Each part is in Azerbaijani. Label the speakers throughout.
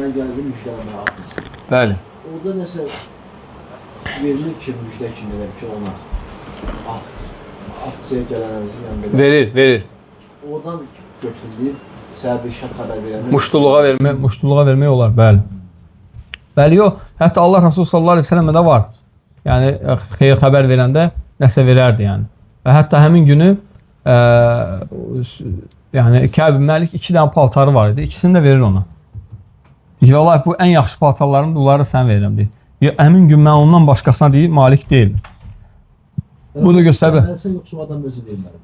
Speaker 1: mən gəldim müştərimə atın.
Speaker 2: Bəli.
Speaker 1: Orada nəsə verilir ki, müjdə kimi edər ki, ona aksiya gələnə
Speaker 2: Verir.
Speaker 1: Oradan götürülür, səhər bir şərt xəbər verənə.
Speaker 2: Muştuluğa vermək olar, bəli. Bəli, yox. Hətta Allah Rasulü sallallahu aleyhi ve sellem'də var. Yəni, xeyir xəbər verəndə nəsə verərdi, yəni. Və hətta həmin günü yəni, Kəb Məlik 2 dənə paltarı var idi. İkisini də verir ona. Deyir, vallahi bu ən yaxşı paltarlarım, bunları sən verirəm, deyir. Həmin gün mən ondan başqasına deyir, malik deyil. Bu da göstərir.
Speaker 1: Mən sən yoxsa adam özü verməli.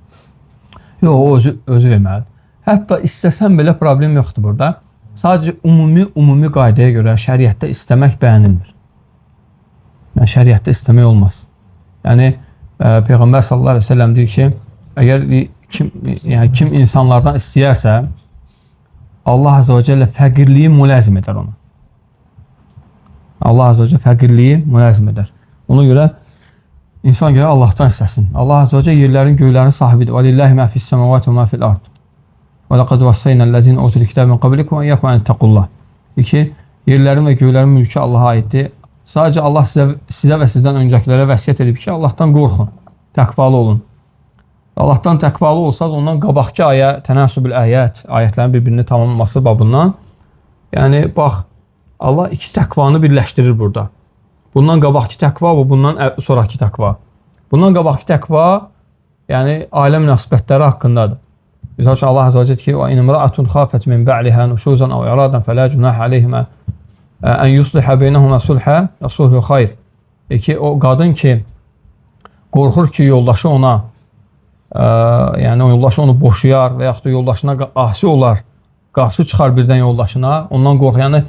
Speaker 2: Yox, o özü verməlidir. Hətta istəsən belə problem yoxdur burada. Sadəcə ümumi qaydaya görə şəriətdə istəmək bəyənilmir. Yəni, şəriətdə istəmək olmaz. Yəni, Peyğəmbər sallallahu aleyhi ve sellem deyir ki, əgər kim insanlardan istəyərsə, Allah azə və cəllə fəqirliyi müləzim edər ona. Allah azə və cəllə fəqirliyi müləzim edər. Ona görə insan görə Allahdan istəsin. Allah azə və cəllə yerlərin, göylərin sahibidir. Və lillahi mə fis-səməvati və mə fil-ard. Və laqad vəssəynəl-ləzîne utul kitəbə min qablikum və iyyəkum an taqullah. Yerlərin və göylərin mülkü Allaha aiddir. Sadəcə Allah sizə və sizdən öncəkilərə vəsiyyət edib ki, Allahdan qorxun, təqvalı olun. Allahdan təqvalı olsaz, ondan qabaqki ayə, tənəsübül əyət, ayətlərin bir-birini tamamlaması babından, yəni, bax, Allah iki təqvanı birləşdirir burada. Bundan qabaqki təqva və bundan sonraki təqva. Bundan qabaqki təqva, yəni, ailə münasibətləri haqqındadır. Misal üçün, Allah Azə və Cəllə ki, وَاِنْ اِمْرَأَةٌ خَافَتْ مِنْ بَعْلِهَا نُشُوزًا اَوْ اِرَادًا فَلَا جُنَاحَ عَلَيْهِمَا ən yuslihə beynəhumə sulhə və sulhu xayr. Ki, o qadın ki, qorxur ki, yoldaşı ona, yəni o yoldaşı onu boşuyar və yaxud da yoldaşına asi olar, qarşı çıxar birdən yoldaşına, ondan qorxur. Yəni,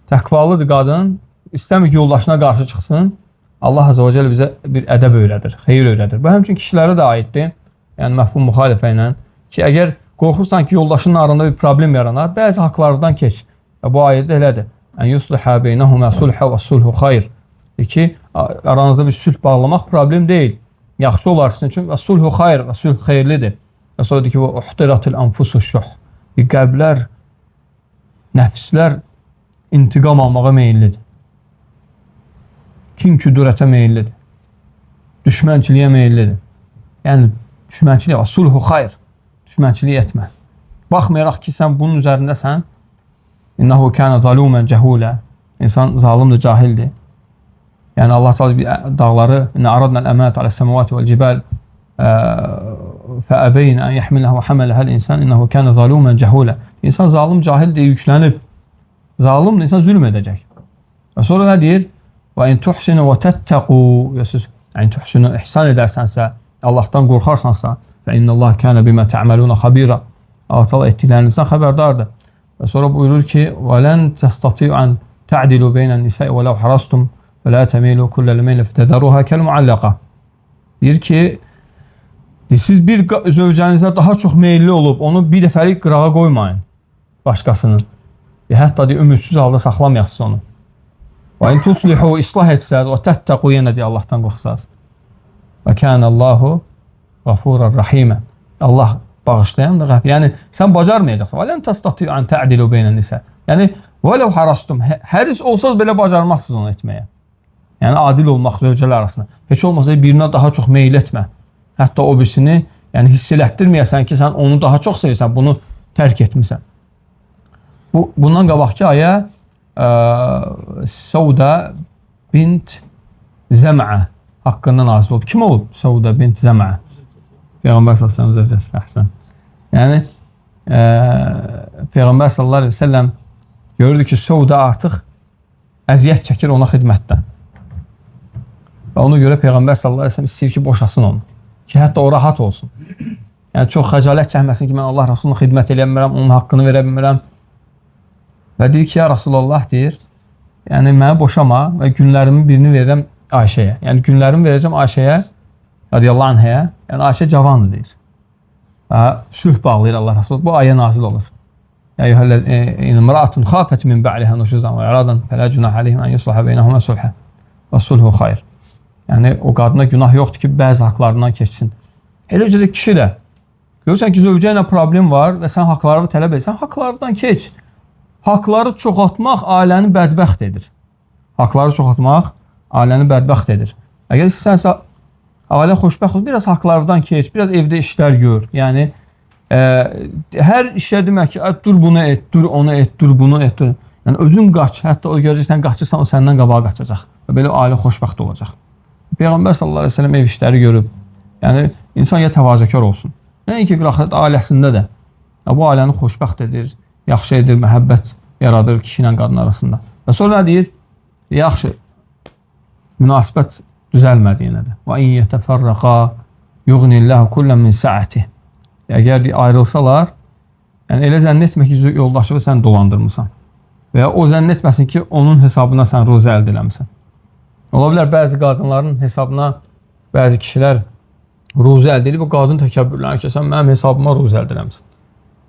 Speaker 2: təqvalıdır qadın, istəmir ki, yoldaşına qarşı çıxsın. Allah Azə və Cəllə bizə bir ədəb öyrədir, xeyir öyrədir. Bu, həmçin kişilərə də aiddir, yəni məfhum müxalifə ilə ki, əgər qorxursan ki, yoldaşının arasında bir problem yaranar, bəzi haqlardan keç. Bu ayədə elədir. Ən yuslihə beynəhumə sulhə və sulhu xayr. Ki, aranızda bir sülh bağlamaq problem deyil. Yaxşı olar sizin üçün və sulhu xayr və sulh xeyirlidir. Və sonra deyir ki, və uhtiratil anfusu şuh. Qəlblər, nəfslər intiqam almağa meyillidir. Kin-küdurətə meyillidir. Düşmənçiliyə meyillidir. Yəni, düşmənçiliyə və sulhu xayr. Düşmənçilik etmə. Baxmayaraq ki, sən bunun üzərindəsən, İnnehu kana zalumen cehula. İnsan zalimdir, cahildir. Yəni Allah Teala dağları inna aradna'l emanete ale's-semavati ve'l-cibal fa'abayn an yahmilaha ve hamalaha'l insan innehu kana zalumen cehula. İnsan zalim, cahildir, yüklənib. Zalimdir, insan zülm edəcək. Və sonra nə deyir? Və in tuhsinu və tettaqu. Yəni tuhsinu ihsan edərsənsə, Allahdan qorxarsansa, və innallaha kana bima ta'maluna xabira. Allah Teala etdiklərinizdən xəbərdardır. Və sonra buyurur ki, وَلَنْ تَسْتَطِيعُ أَنْ تَعْدِلُوا بَيْنَ النِّسَاءِ وَلَوْ حَرَصْتُمْ وَلَا تَمِيلُوا كُلَّ الْمَيْلِ فَتَذَرُوهَا كَالْمُعَلَّقَةِ. Deyir ki, siz bir zövcənizə daha çox meyilli olub, onu bir dəfəlik qırağa qoymayın başqasının. Hətta deyir, ümidsiz halda saxlamayasınız onu. وَاِنْ تُصْلِحُوا islah etsəz və təttəqu yenə deyir, Allahdan qorxsaz. وَكَانَ اللّٰهُ غَفُورًا رَحِيمًا. Allah bağışlayan da qəfil. Yəni, sən bacarmayacaqsan. وَلَنْ تَسْتَطِيعُ أَنْ تَعْدِلُوا بَيْنَ النِّسَاءِ. Yəni, وَلَوْ حَرَصْتُمْ. Həris olsaz belə bacarmazsınız onu etməyə. Yəni, adil olmaq zövcələr arasında. Heç olmasa birinə daha çox meyil etmə. Hətta o birisini yəni, hiss elətdirməyəsən ki, sən onu daha çox sevirsən, bunu tərk etmirsən. Bundan qabaqki ayə Səudə bint Zəmə haqqında nazil olub. Kim olub Səudə bint Zəmə? Peyğəmbər sallallahu əleyhi və səlləm. Yəni Peyğəmbər sallallahu əleyhi və səlləm gördü ki, Səudə artıq əziyyət çəkir ona xidmətdən. Və ona görə Peyğəmbər sallallahu əleyhi və səlləm istəyir ki, boşasın onu. Ki, hətta o rahat olsun. Yəni çox xəcalət çəkməsin ki, mən Allah Rasuluna xidmət eləyə bilmirəm, onun haqqını verə bilmirəm. Və deyir ki, ya Rasulullah deyir, yəni məni boşama və günlərimin birini verirəm Ayşəyə. Yəni günlərimi verəcəm Ayşəyə, radiyallahu anhəyə. Yəni Ayşə cavandır deyir. Və sülh bağlayır Allah Rasulullah. Bu ayə nazil olur. Ya imra'atun khafat min ba'liha nushuzan və iradan fala junah alayhim an yuslaha beynəhumə sulha və sulhu xayr. Yəni o qadına günah yoxdur ki, bəzi haqlarından keçsin. Eləcə də kişi də görürsən ki, zövcə ilə problem var və sən haqlarını tələb edirsən, haqlardan keç. haqları çoxaltmaq ailəni bədbəxt edir. Haqları çoxaltmaq ailəni bədbəxt edir. Əgər istəsənsə ailə xoşbəxt ol, biraz haqlardan keç, biraz evdə işlər gör. Yəni hər işə demək ki, dur bunu et, dur onu et, dur bunu et. Dur. Yəni özün qaç, hətta o görəcəksən qaçırsan o səndən qabağa qaçacaq. Və belə ailə xoşbəxt olacaq. Peyğəmbər sallallahu əleyhi və səlləm ev işləri görüb. Yəni insan ya təvazökar olsun. Nəinki qiraət ailəsində də bu ailəni xoşbəxt edir, yaxşı edir, məhəbbət yaradır kişi ilə qadın arasında. Və sonra nə deyir? Yaxşı, münasibət düzəlmədi də. Və in yetəfərrəqa yuğnillahu kullan min sa'ati. Əgər ayrılsalar, yəni elə zənn etmə ki, yoldaşı sən dolandırmısan. Və ya o zənn etməsin ki, onun hesabına sən ruzi əldə eləmisən. Ola bilər bəzi qadınların hesabına bəzi kişilər ruzi əldə edib, o qadın təkəbbürlərini ki, sən mənim hesabıma ruzi əldə eləmisən.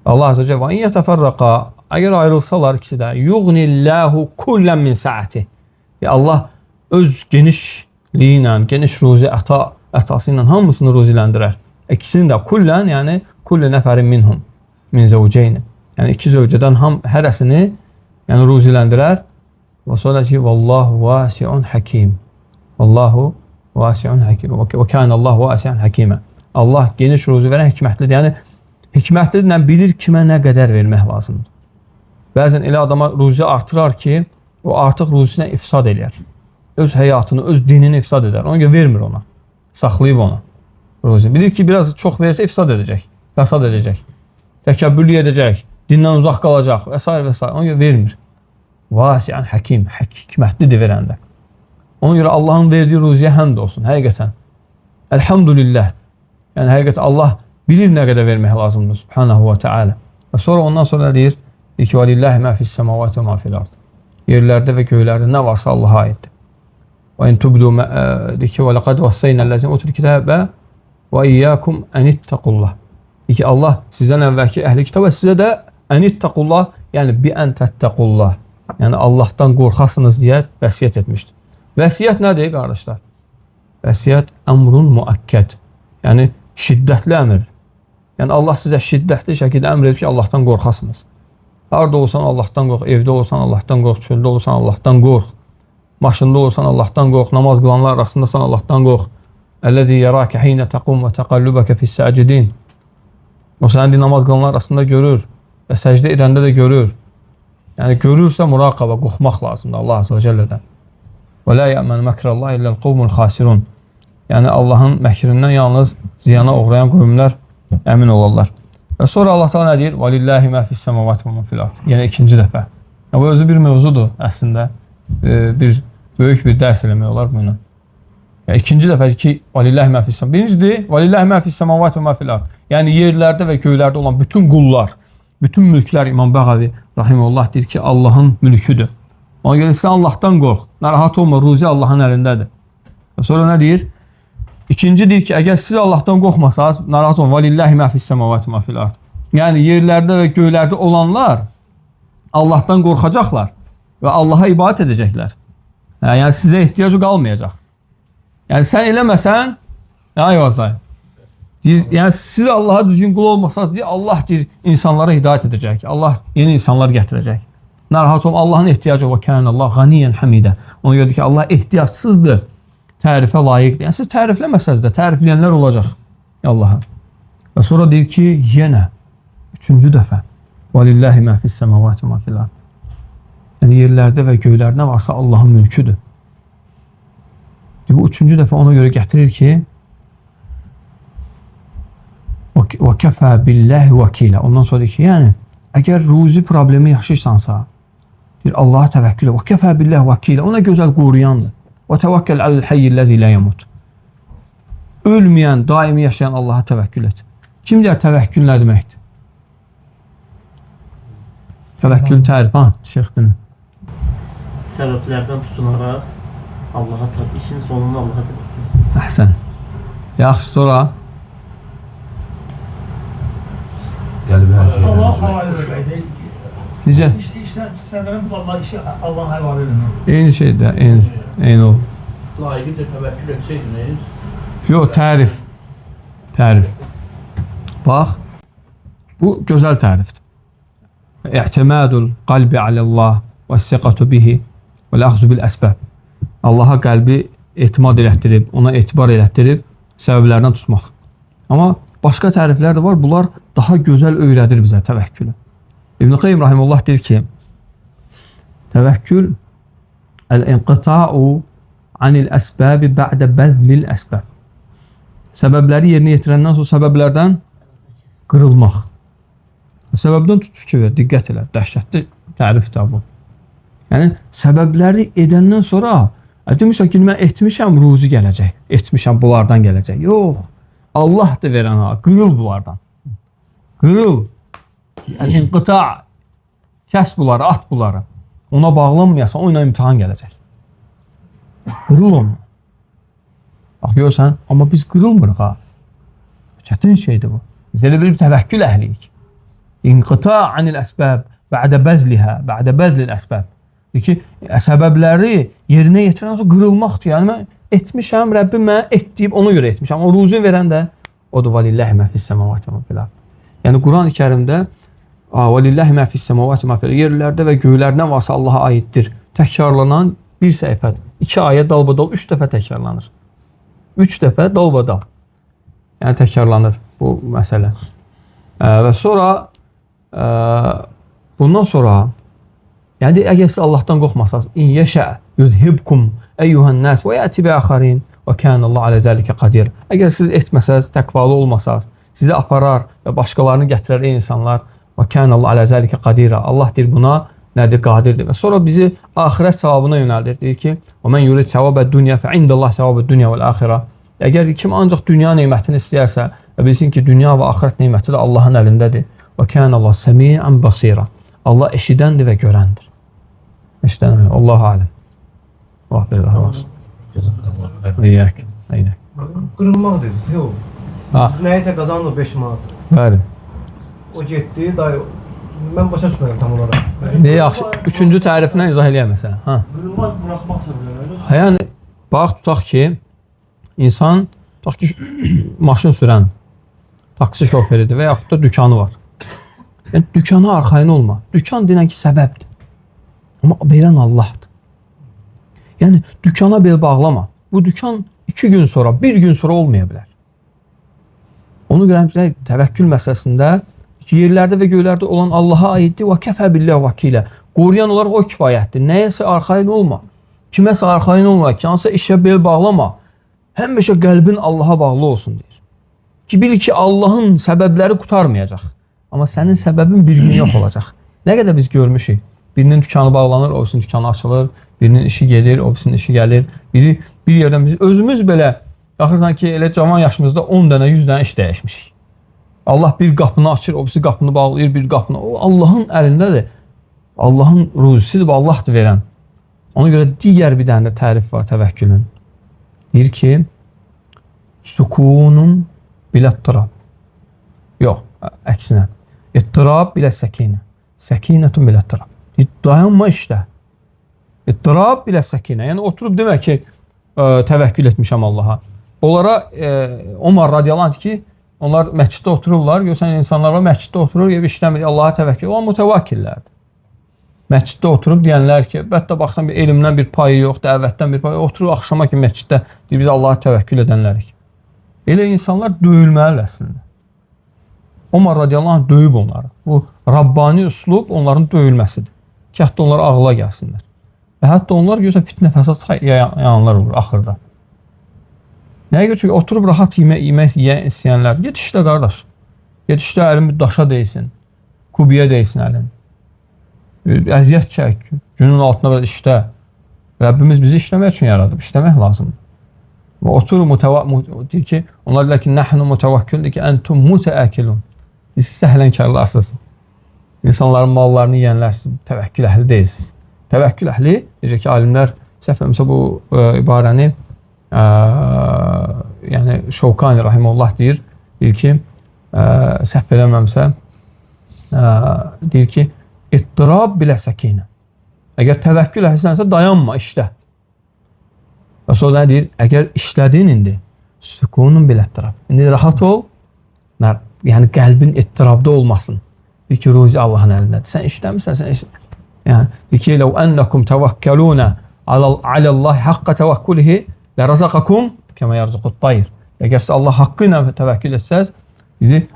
Speaker 2: Allah Azə və in yetəfərrəqa, əgər ayrılsalar ikisi də, yuğnillahu kullan min sa'ati. Allah öz genişliyi ilə, geniş ruzi ətası ilə hamısını ruziləndirər. İkisini də kullən, yəni kullu nəfərin minhum, min zəvceyni. Yəni iki zövcədən hərəsini yəni ruziləndirər. Və sonra ki, vallahu vasi'un hakim. Vallahu vasi'un hakim. Və kânallahu vasi'un hakimə. Allah geniş ruzi verən hikmətlidir. Yəni hikmətlidirlə bilir kimə nə qədər vermək lazımdır. Bəzən elə adama ruzi artırar ki, o artıq ruzisinə ifsad eləyər. Öz həyatını, öz dinini ifsad edər. Ona görə vermir ona. Saxlayıb ona. Ruzi. Bilir ki, biraz çox versə ifsad edəcək, fəsad edəcək, təkəbbürlük edəcək, dindən uzaq qalacaq və s. və s. Ona görə vermir. Vasi'an hakim, hikmətlidir verəndə. Ona görə Allahın verdiyi ruziyə həmd olsun, həqiqətən. Elhamdülillah. Yəni həqiqətən Allah bilir nə qədər vermək lazımdır, subhanahu və teala. Və sonra ondan sonra deyir, ki, vəlillahi mə fis səmavati və mə fil ard. Yerlərdə və göylərdə nə varsa Allaha aiddir. Və in tubdu və laqad vassaynallazi utul kitaba və iyyakum an ittaqullah. Ki Allah sizdən əvvəlki əhli kitaba sizə də an ittaqullah, yəni bi an tattaqullah. Yəni Allahdan qorxasınız deyə vəsiyyət etmişdir. Vəsiyyət nədir qardaşlar? Vəsiyyət əmrun müəkkəd. Yəni şiddətli əmrdir. Yəni Allah sizə şiddətli şəkildə əmr edir ki, Allahdan qorxasınız. Harda olsan Allahdan qorx, evdə olsan Allahdan qorx, çöldə olsan Allahdan qorx, maşında olsan Allahdan qorx, namaz qılanlar arasındasan Allahdan qorx. Əl-ləzi yərəkə hinə təqum və təqallübəkə fis-səcidin. O səni namaz qılanlar arasında görür və səcdə edəndə də görür. Yəni görürsə muraqaba, qorxmaq lazımdır Allah Azə və Cəllədən. Və lə yəmən məkrəllahi illəl qovmul xasirun. Yəni Allahın məkrindən yalnız ziyana uğrayan qövmlər əmin olarlar. Və sonra Allah Teala nə deyir? Valillahi mə fis səmavati və mə fil ard. Yəni ikinci dəfə. Bu özü bir mövzudur əslində. Bir böyük bir dərs eləmək olar bununla. Yəni ikinci dəfə ki, valillahi mə fis səmavati. Birincidir, valillahi mə fis səmavati və mə fil ard. Yəni yerlərdə və göylərdə olan bütün qullar, bütün mülklər İmam Bəğavi rahimehullah deyir ki, Allahın mülküdür. Ona görə sən Allahdan qorx. Narahat olma, ruzi Allahın əlindədir. Və sonra nə deyir? İkinci deyir ki, əgər siz Allahdan qorxmasanız, narahat olun, valillahi mə fis səmavati və mə fil ard. Yəni yerlərdə və göylərdə olanlar Allahdan qorxacaqlar və Allaha ibadət edəcəklər. Yəni sizə ehtiyacı qalmayacaq. Yəni sən eləməsən, ayvazay. Yəni siz Allaha düzgün qul olmasanız, Allah deyir, insanlara hidayət edəcək. Allah yeni insanlar gətirəcək. Narahat olun, Allahın ehtiyacı və kənəllah ğaniyyən həmidə. Ona görə ki, Allah ehtiyacsızdır. Tərifə layiqdir. Yəni siz tərifləməsəz də tərifləyənlər olacaq Allaha. Və sonra deyir ki, yenə üçüncü dəfə valillahi mə fis səmavati və mə fil ard. Yəni yerlərdə və göylərdə nə varsa Allahın mülküdür. Bu üçüncü dəfə ona görə gətirir ki, və kəfə billahi vəkilə. Ondan sonra deyir ki, yəni əgər ruzi problemi yaşayırsansa, deyir Allaha təvəkkül et. Və kəfə billahi vəkilə. Ona gözəl qoruyandır. Və təvəkkəl əl-həyyilləzi lə yəmut. Ölməyən, daimi yaşayan Allaha təvəkkül et. Kim deyər təvəkkül nə deməkdir? Təvəkkül tərif, şeyxdir.
Speaker 3: Səbəblərdən tutunaraq Allaha təvəkkül, işin sonunu Allaha təvəkkül.
Speaker 2: Əhsən. Yaxşı, sonra
Speaker 1: Qəlbi hər şey.
Speaker 4: Allah həvalə verməkdir.
Speaker 2: necə?
Speaker 4: İşlər səbəbin Allah işi Allah həvalə vermək.
Speaker 2: Eyni şeydir, eyni o.
Speaker 3: Layiqincə təvəkkül etsəydiniz,
Speaker 2: Yox, tərif. Tərif. Bax, bu gözəl tərifdir. İ'timadul qalbi alallah və siqatu bihi və l-əxzu bil əsbəb. Allaha qəlbi etimad elətdirib, ona etibar elətdirib, səbəblərdən tutmaq. Amma başqa təriflər də var. Bunlar daha gözəl öyrədir bizə təvəkkülü. İbn Qayyim rahimehullah deyir ki, təvəkkül el-inqita'u anil əsbəbi ba'də bəzlil əsbəb. Səbəbləri yerinə yetirəndən sonra səbəblərdən qırılmaq. Səbəbdən tut fikir ver, diqqət elə. Dəhşətli tərif də bu. Yəni, səbəbləri edəndən sonra demişəm ki, mən etmişəm, ruzi gələcək. Etmişəm, bunlardan gələcək. Yox, Allah da verən ha. Qırıl bunlardan. Qırıl. Yəni, inqita. Kəs bunları, at bunları. Ona bağlanmayasan, o ilə imtihan gələcək. Qırıl onu. Bax, görsən, amma biz qırılmırıq ha. Çətin şeydir bu. Biz elə bir təvəkkül əhliyik. İnqita anil əsbəb bə'də bəzlihə, bə'də bəzlil əsbəb. Ki, səbəbləri yerinə yetirən sonra qırılmaqdır. Yəni, mən etmişəm, Rəbbim mənə et deyib ona görə etmişəm. O ruzi verən də odur. وَلِلَّهِ مَا فِي السَّمَوَاتِ مَا فِي الْأَرْضِ. Yəni, Quran-ı Kərimdə وَلِلَّهِ مَا فِي السَّمَوَاتِ مَا فِي الْأَرْضِ yerlərdə və göylər nə varsa Allaha aiddir. Təkrarlanan bir səhifədir. 2 ayə dalbadal 3 dəfə təkrarlanır. 3 dəfə dalbadal. Yəni, təkrarlanır bu məsələ. Və sonra bundan sonra yəni, əgər siz Allahdan qorxmasanız, in yeşə yudhibkum eyyuhan nas və yəti bi axarin və kənəllahu alə zəlikə qadir. Əgər siz etməsəz, təqvalı olmasanız, sizi aparar və başqalarını gətirər ey insanlar və kənəllahu alə zəlikə qadir. Allah deyir buna nədir? Qadirdir. Və sonra bizi axirət savabına yönəldir. Deyir ki, və mən yurid səvabə dünya fə indəllah səvabə dünya vəl axirə. Əgər kim ancaq dünya neymətini istəyərsə və bilsin ki, dünya və axirət neyməti də Allahın əlindədir. Və kənəllahu səmi'an basira. Allah eşidəndir və görəndir. Eşidəndir. Allahu aləm. Allah belə olsun. İyyək.
Speaker 3: Qırılmaq dediniz, yox. Biz nəyisə qazanırıq 5 manat.
Speaker 2: Bəli.
Speaker 3: O getdi, dayı, mən başa düşmürəm tam olaraq.
Speaker 2: Ne yaxşı. Üçüncü tərifindən izah eləyəm məsələn. Ha.
Speaker 4: Qırılmaq, buraxmaq səbəbləri.
Speaker 2: Yəni, bax, tutaq ki, insan, tutaq ki, maşın sürən taksi şoförüdür və yaxud da dükanı var. Yəni, dükana arxayın olma. Dükan deyilən ki, səbəbdir. Amma verən Allahdır. Yəni, dükana bel bağlama. Bu dükan 2 gün sonra, 1 gün sonra olmaya bilər. Onu görəm ki, təvəkkül məsələsində yerlərdə və göylərdə olan Allaha aiddir və kəfə billah vəkilə. Qoruyan olaraq o kifayətdir. Nəyəsə arxayın olma. Kiməsə arxayın olma. Hansısa işə bel bağlama. Həmişə qəlbin Allaha bağlı olsun deyir. Ki, bil ki, Allahın səbəbləri qurtarmayacaq. Amma sənin səbəbin bir gün yox olacaq. Nə qədər biz görmüşük. Birinin dükanı bağlanır, o birisinin dükanı açılır. Birinin işi gelir, o birisinin işi gəlir. Biri bir yerdən biz özümüz belə baxırsan ki, elə cavan yaşımızda 10 dənə, 100 dənə iş dəyişmişik. Allah bir qapını açır, o birisi qapını bağlayır, bir qapını. O Allahın əlindədir. Allahın ruzisidir, Allahdır verən. Ona görə digər bir dənə də tərif var təvəkkülün. Deyir ki, sukunun bilə-tirab. Yox, əksinə. İttirab bilə səkinə. Səkinətun bilə-tirab. Dayanma işdə. İttirab bilə səkinə. Yəni oturub demək ki, təvəkkül etmişəm Allaha. Onlara Omar radiyallahu anh ki, onlar məsciddə otururlar. Görsən insanlar var, məsciddə oturur, ev işləmir, Allaha təvəkkül. O mütəvakkillərdir. Məsciddə oturub deyənlər ki, hətta baxsan bir elmdən bir payı yox, dəvətdən bir payı yox, oturur axşama ki məsciddə deyir, biz Allaha təvəkkül edənlərik. Elə insanlar döyülməlidir əslində. Omar radiyallahu anh döyüb onları. Bu Rabbani üslub onların döyülməsidir. Ki, hətta onlar ağla gəlsinlər. Və hətta onlar görürsən fitnə fəsad yayanlar olur axırda. Nəyə görə? Çünki oturub rahat yemək istəyənlər. Get işlə qardaş. Get işlə əlin bir daşa deysin. Kubiyə deysin əlin. Əziyyət çək. Günün altında belə işlə. Rəbbimiz bizi işləmək üçün yaradıb. İşləmək lazımdır. Və oturub deyir ki, onlar deyir ki, nəhnu mütəvəkküldür ki, əntum mütəəkilun. Siz səhlənkarlarsınız. İnsanların mallarını yiyənlərsiniz. Təvəkkül əhli deyilsiniz. Təvəkkül əhli, necə ki, alimlər səhv eləmirəmsə bu ibarəni yəni Şovkani rahimehullah deyir ki, səhv eləmirəmsə deyir ki, ittirab bilə səkinə. Əgər təvəkkül əhlisənsə dayanma, işlə. Və sonra deyir, əgər işlədin indi, sükunun bilə ittirab. İndi rahat ol, yəni qəlbin ittirabda olmasın. Deyir ki, ruzi Allahın əlindədir. Sən işləmirsən, sən işləmirsən. Yəni, deyir ki, لَوْ أَنَّكُمْ تَوَكَّلُونَ عَلَى اللّٰهِ حَقَّ تَوَكُّلِهِ لَرَزَقَكُمْ كَمَا يَرْزُقُ الطَّيْرِ. Əgər siz Allah haqqı ilə təvəkkül etsəz,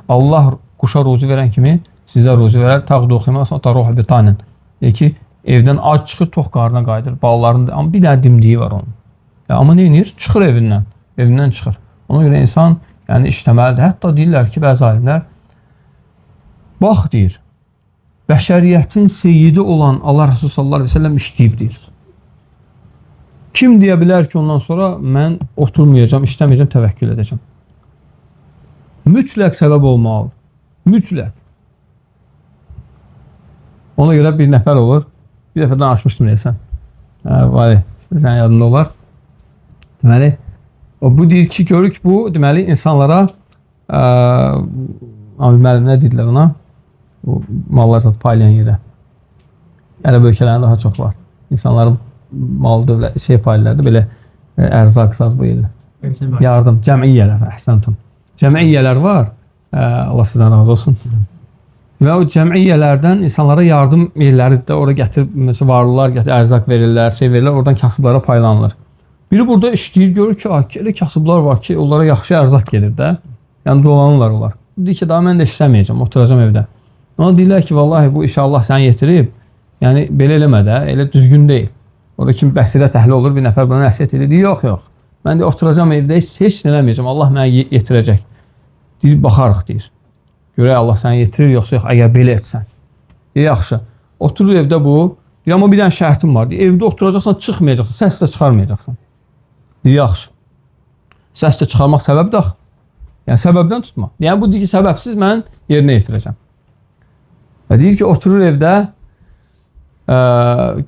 Speaker 2: Allah quşa ruzi verən kimi sizə ruzi verər. Tağdu ximasan taruhu bitanin. Deyir ki, evdən ac çıxır, tox qarnına qayıdır. Balaların amma bir dənə dimdiyi var onun. Amma nə edir? Çıxır evindən. Evindən çıxır. Ona görə insan yəni işləməlidir. Hətta deyirlər ki, bəzi alimlər bax deyir, bəşəriyyətin seyyidi olan Allah Resulü sallallahu aleyhi ve sellem işləyib deyir. Kim deyə bilər ki, ondan sonra mən oturmayacağım, işləməyəcəm, təvəkkül edəcəm. Mütləq səbəb olmalıdır. Mütləq. Ona görə bir nəfər olur. Bir dəfə danışmışdım deyəsən. Vay, sən yadında olar. Deməli, bu deyir ki, görür ki, bu deməli insanlara müəllim nə deyirlər ona? Bu mallar zat paylayan yerə. Ərəb ölkələrində daha çox var. İnsanların mal dövlət paylardır, belə ərzaq zat bu yerlər. Yardım, cəmiyyələr, əhsəntum. Cəmiyyələr var. Allah sizdən razı olsun sizdən. Və o cəmiyyələrdən insanlara yardım yerləri də orada gətirib, məsələn, varlılar gətirib, ərzaq verirlər, verirlər, oradan kasıblara paylanılır. Biri burada işləyir, görür ki, elə kasıblar var ki, onlara yaxşı ərzaq gelir də. Yəni dolanırlar onlar. Deyir ki, daha mən də işləməyəcəm, oturacam evdə. Ona deyirlər ki, vallahi bu işi Allah səni yetirib, yəni belə eləmə də, elə düzgün deyil. Orada kim bəsirət əhli olur, bir nəfər buna nəsihət edir, deyir, yox. Mən də oturacam evdə, heç eləməyəcəm, Allah mənə yetirəcək. Deyir, baxarıq, deyir. Görək Allah səni yetirir, yoxsa yox, əgər belə etsən. Deyir, yaxşı. Oturur evdə bu, deyir, amma bir dənə şərtim var. Deyir, evdə oturacaqsan, çıxmayacaqsan, səs də çıxarmayacaqsan. Deyir, yaxşı. Səs də çıxarmaq səbəbdir. Yəni, səbəbdən tutma. Yəni, bu deyir ki, səbəbsiz mən yerinə yetirəcəm. Və deyir ki, oturur evdə,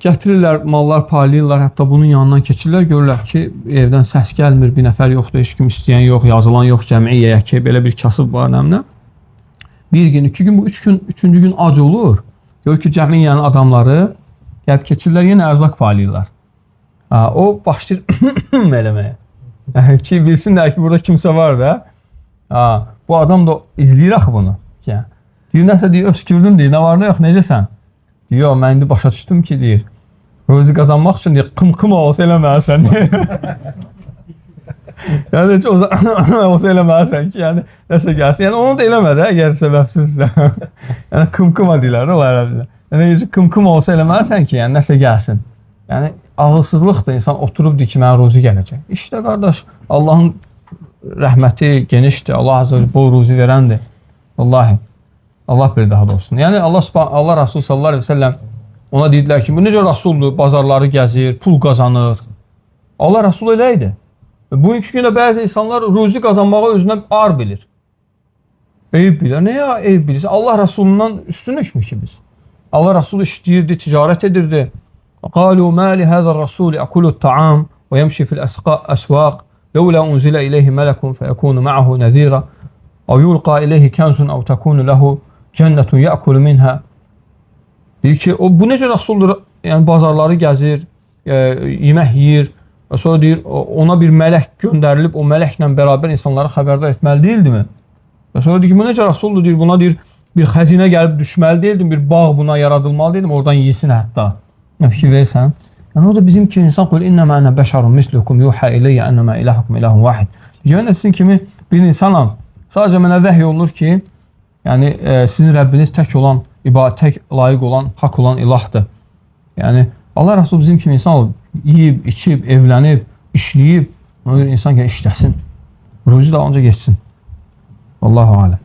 Speaker 2: gətirirlər, mallar paylayırlar, hətta bunun yanından keçirlər, görürlər ki, evdən səs gəlmir, bir nəfər yoxdur, heç kim istəyən yox, yazılan yox, cəmiyyəyə ki, belə bir kasıb var, nəmlə. Bir gün, 2 gün, bu 3 gün, 3-cü gün ac olur. Görür ki, cəmiyyənin adamları gəlib keçirlər, yenə ərzaq paylayırlar. O başlayır eləməyə. Ki, bilsinlər ki, burada kimsə var da. Bu adam da izləyir axı bunu. Deyir, nəsə deyir, öskürdün deyir, nə var, nə yox, necəsən? Deyir, yox, mən indi başa düşdüm ki, deyir, ruzi qazanmaq üçün deyir, qım-qım olsa eləməlisən, deyir. Yəni, heç olsa eləməlisən ki, yəni, nəsə gəlsin. Yəni, onu da eləmə də, əgər səbəbsizsə. Yəni, qım-qıma deyirlər, olar əvvələ. Yəni, qım-qım olsa eləməlisən ki, yəni, nəsə gəlsin. Yəni, ağılsızlıqdır, insan oturub deyir ki, mənə ruzi gələcək. İşte, qardaş, Allahın rəhməti genişdir, Allah azə bol ruzi verəndir. Vallahi. Allah bir daha da olsun. Yəni Allah Resulü sallallahu aleyhi ve sellem ona dedilər ki, bu necə Rasuldur, bazarları gəzir, pul qazanır. Allah Resulü elə idi. Bugünkü gündə bəzi insanlar ruzi qazanmağı özünə ar bilir. Eyb bilir. Nəyə eyb bilirsə? Allah Resulundan üstünükmü ki biz? Allah Resulü işləyirdi, ticarət edirdi. Qalu ma li hadha ar-rasul ya'kulu at-ta'am wa yamshi fi al-aswaq lawla unzila ilayhi malakun fayakunu ma'ahu nadhira aw yulqa ilayhi kanzun aw takunu lahu cənnətun ya'kulu minha. Deyir ki, o bu necə Rasuldur? Yəni bazarları gəzir, yemək yeyir. Və sonra deyir, ona bir mələk göndərilib, o mələklə bərabər insanları xəbərdar etməli deyildimi? Və sonra deyir ki, bu necə Rasuldur? Deyir, buna deyir, bir xəzinə gəlib düşməli deyildim, bir bağ buna yaradılmalı deyildim, oradan yesin hətta. Nə fikir verirsən? Yəni o da bizim kimi insan qoyur, innəmə ənə bəşərun mislukum yuhə iləyyə ennəmə ilahukum ilahun vahid. Yəni sizin kimi bir insanam. Sadəcə mənə vəhy olunur ki, yəni sizin Rəbbiniz tək olan, tək layiq olan, haqq olan ilahdır. Yəni Allah Resulü bizim kimi insan olub, yiyib, içib, evlənib, işləyib, ona görə insan gəl işləsin. Ruzi də ancaq geçsin. Vallahu aləm.